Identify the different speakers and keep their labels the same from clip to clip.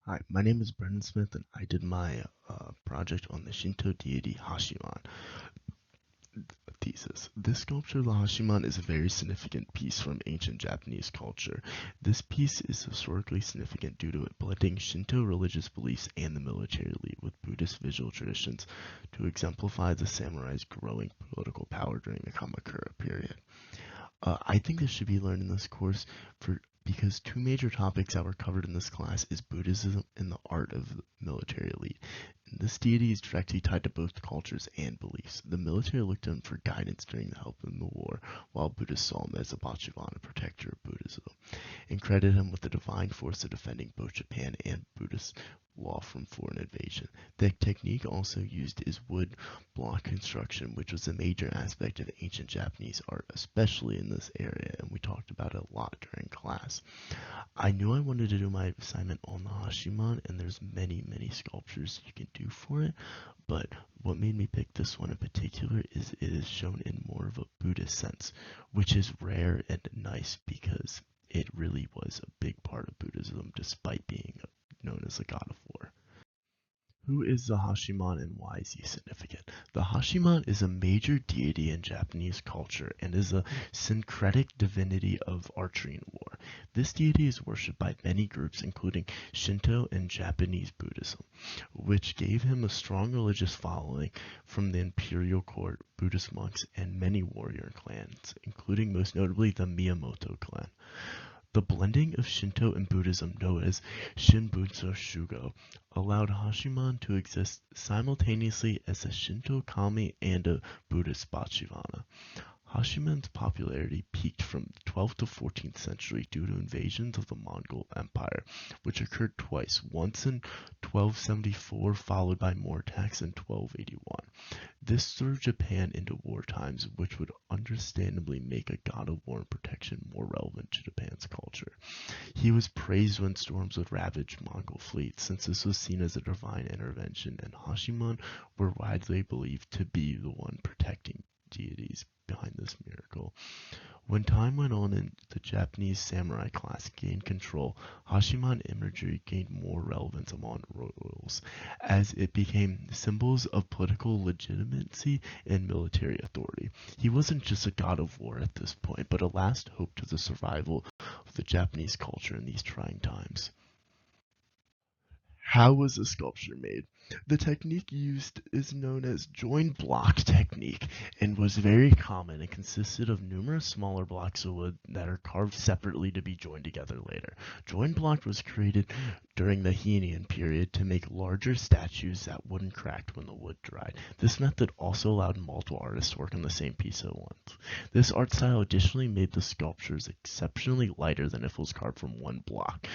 Speaker 1: Hi, my name is Brendan Smith, and I did my project on the Shinto deity Hachiman thesis. This sculpture of the Hachiman is a very significant piece from ancient Japanese culture. This piece is historically significant due to it blending Shinto religious beliefs and the military elite with Buddhist visual traditions to exemplify the samurai's growing political power during the Kamakura period. I think this should be learned in this course for because two major topics that were covered in this class is Buddhism and the art of the military elite. And this deity is directly tied to both cultures and beliefs. The military looked to him for guidance during the help in the war, while Buddhists saw him as a Bachivana protector of Buddhism, and credited him with the divine force of defending both Japan and Buddhist law from foreign invasion. The technique also used is wood block construction, which was a major aspect of ancient Japanese art, especially in this area, and we talked about it a lot during class. I knew I wanted to do my assignment on the Hashiman, and there's many sculptures you can do for it, but what made me pick this one in particular is it is shown in more of a Buddhist sense, which is rare and nice because it really was a big part of Buddhism despite being known as a god of war. Who is the Hachiman and why is he significant? The Hachiman is a major deity in Japanese culture and is a syncretic divinity of archery and war. This deity is worshipped by many groups, including Shinto and Japanese Buddhism, which gave him a strong religious following from the imperial court, Buddhist monks, and many warrior clans, including most notably the Miyamoto clan. The blending of Shinto and Buddhism, known as Shinbutsu Shugo, allowed Hachiman to exist simultaneously as a Shinto kami and a Buddhist Bachivana. Hachiman's popularity peaked from the 12th to 14th century due to invasions of the Mongol Empire, which occurred twice, once in 1274 followed by more attacks in 1281. This threw Japan into war times, which would understandably make a god of war and protection more relevant to Japan's culture. He was praised when storms would ravage Mongol fleets, since this was seen as a divine intervention, and Hachiman were widely believed to be the one protecting deities behind this miracle. When time went on and the Japanese samurai class gained control, Hachiman imagery gained more relevance among royals, as it became symbols of political legitimacy and military authority. He wasn't just a god of war at this point, but a last hope to the survival of the Japanese culture in these trying times. How was the sculpture made? The technique used is known as joined block technique and was very common. It consisted of numerous smaller blocks of wood that are carved separately to be joined together later. Joined block was created during the Heian period to make larger statues that wouldn't crack when the wood dried. This method also allowed multiple artists to work on the same piece at once. This art style additionally made the sculptures exceptionally lighter than if it was carved from one block,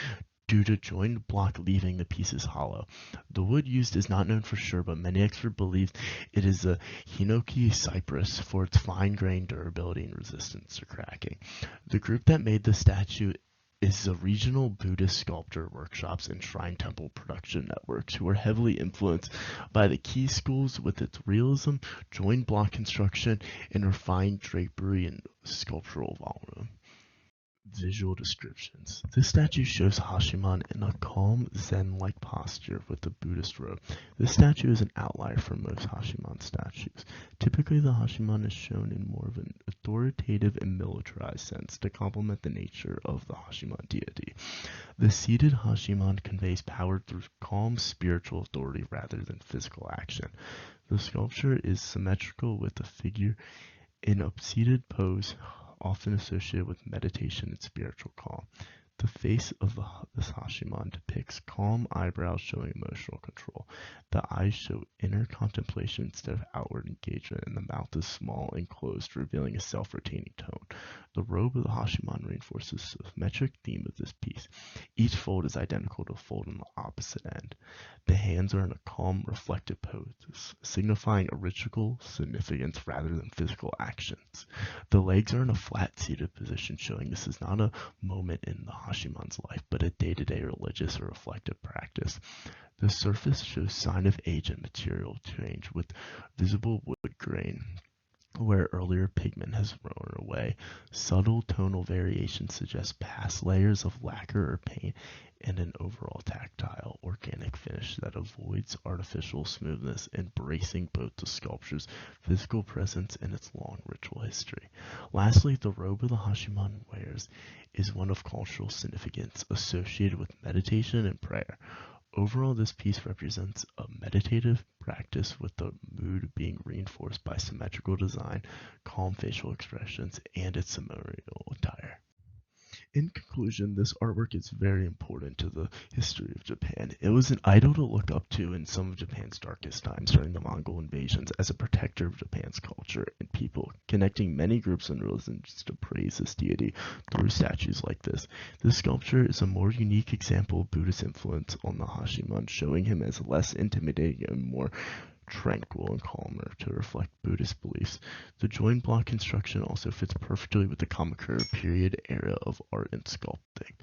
Speaker 1: due to joined block leaving the pieces hollow. The wood used is not known for sure, but many experts believe it is a Hinoki cypress for its fine-grained durability and resistance to cracking. The group that made the statue is the regional Buddhist sculptor workshops and shrine temple production networks, who are heavily influenced by the key schools with its realism, joined block construction, and refined drapery and sculptural volume. Visual descriptions. This statue shows Hachiman in a calm, Zen-like posture with the Buddhist robe. This statue is an outlier from most Hachiman statues. Typically, the Hachiman is shown in more of an authoritative and militarized sense to complement the nature of the Hachiman deity. The seated Hachiman conveys power through calm spiritual authority rather than physical action. The sculpture is symmetrical with the figure in a seated pose, often associated with meditation and spiritual calm. The face of this Hachiman depicts calm eyebrows showing emotional control. The eyes show inner contemplation instead of outward engagement, and the mouth is small and closed, revealing a self-retaining tone. The robe of the Hachiman reinforces the symmetric theme of this piece. Each fold is identical to the fold on the opposite end. The hands are in a calm, reflective pose, signifying a ritual significance rather than physical actions. The legs are in a flat seated position, showing this is not a moment in the Hachiman's life, but a day-to-day religious or reflective practice. The surface shows sign of age and material change, with visible wood grain where earlier pigment has worn away. Subtle tonal variations suggest past layers of lacquer or paint and an overall tactile finish that avoids artificial smoothness, embracing both the sculpture's physical presence and its long ritual history. Lastly, the robe the Hachiman wears is one of cultural significance associated with meditation and prayer. Overall, this piece represents a meditative practice with the mood being reinforced by symmetrical design, calm facial expressions, and its ceremonial attire. In conclusion, this artwork is very important to the history of Japan. It was an idol to look up to in some of Japan's darkest times during the Mongol invasions as a protector of Japan's culture and people, connecting many groups and religions to praise this deity through statues like this. This sculpture is a more unique example of Buddhist influence on the Hachiman, showing him as less intimidating and more tranquil and calmer to reflect Buddhist beliefs. The joint block construction also fits perfectly with the Kamakura period era of art and sculpting.